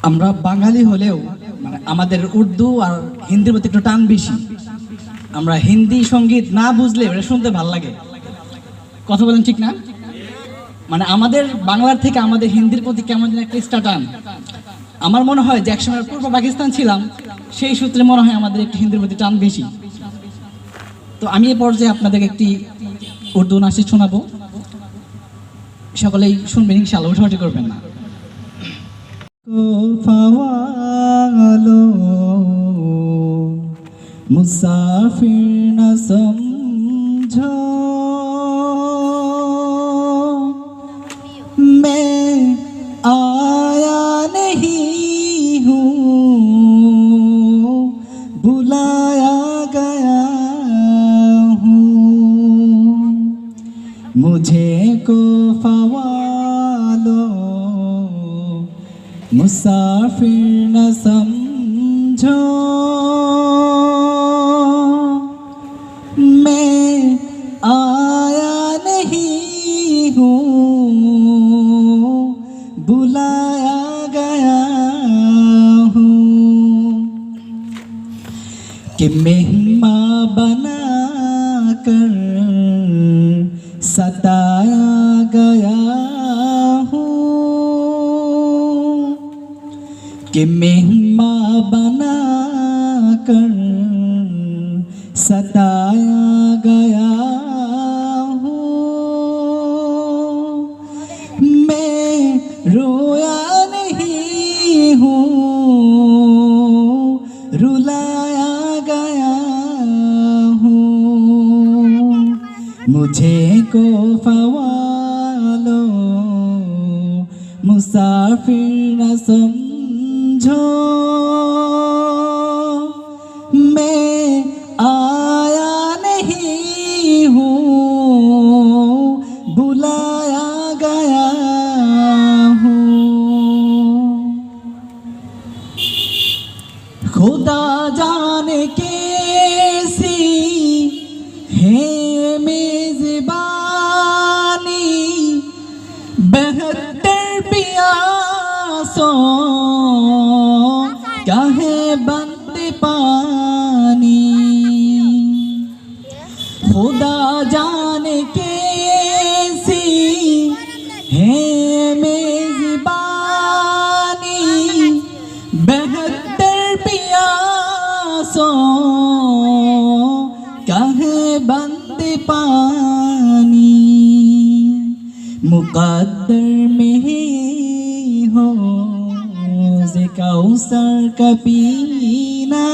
আমরা বাঙালি হলেও মানে আমাদের উর্দু আর হিন্দির প্রতি একটু টান বেশি। আমরা হিন্দি সঙ্গীত না বুঝলে এটা শুনতে ভালো লাগে। কথা বলেন ঠিক না? মানে আমাদের বাংলার থেকে আমাদের হিন্দির প্রতি কেমন যেন একটা এক্সট্রা টান। আমার মনে হয় যে একসময় পূর্ব পাকিস্তান ছিলাম, সেই সূত্রে মনে হয় আমাদের একটু হিন্দির প্রতি টান বেশি। তো আমি এই পর্যায়ে আপনাদেরকে একটি উর্দু নাচে শোনাবো, সকলেই শুনবেন, ইনশাআল্লাহ উঠাউঠি করবেন না। मुसाफिर न समझो मैं आया नहीं हूँ, बुलाया गया हूँ। मुझे को फवालो मुसाफिर न समझो, मैं आया नहीं हूँ, बुलाया गया हूँ। कि मेहमान बना कर सताया गया हूँ, कि मेहमान बना कर सताया गया हूँ। मैं रोया नहीं हूँ, रुलाया गया हूँ। मुझे को फवालो मुसाफिर न समझो, मैं आया नहीं हूँ, बुलाया गया हूँ। खुदा जाने कैसी है मेज़बानी, 72 प्यासों का है बंद पानी। खुदा जाने कैसी है मेज़बानी, 72 प्यासों का है बंद पानी। मुक़द्दर में हो कौसर का पीना,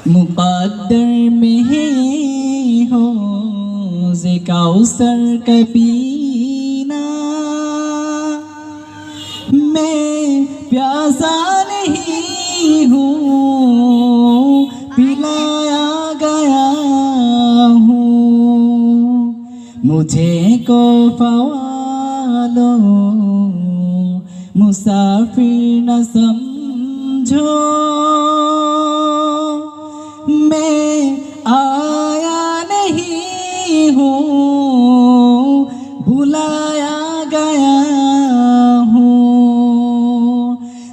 मुक़द्दर में हो कौसर का पीना। मैं प्यासा नहीं हूँ, पिलाया गया हूँ। मुझे को फवालो मुसाफिर न समझो, मैं आया नहीं हूँ, बुलाया गया हूँ।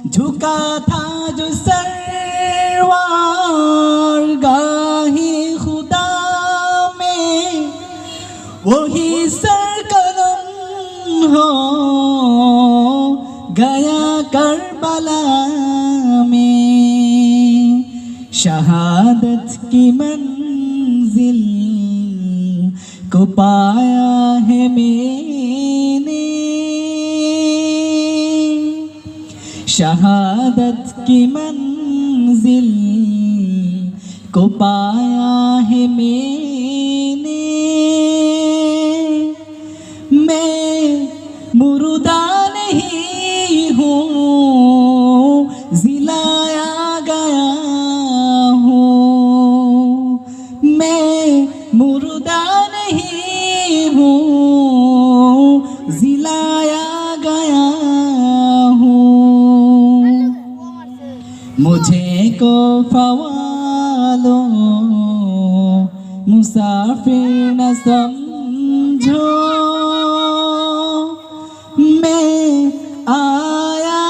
झुका था जो सरवार गाही खुदा में, वही सरकलम हो गया करबला में। शहादत की मंजिल को पाया है मैंने, शहादत की मंजिल को पाया है मैंने। मैं मुर्दा नहीं हूँ, जिलाया गया हूँ। मैं मुर्दा नहीं हूँ, जिलाया गया हूँ। मुझे को फवालो मुसाफिर न समझो, मैं आया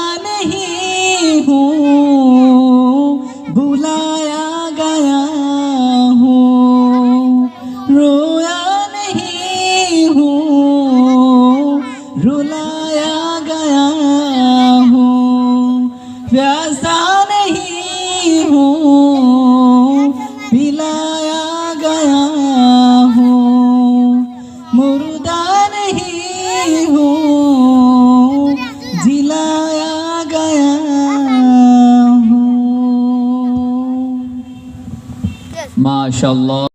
पिलाया गया हूँ, प्यासा नहीं हूँ, पिलाया गया हूँ, मुर्दा नहीं हूँ, जिलाया गया हूँ। माशाल्लाह।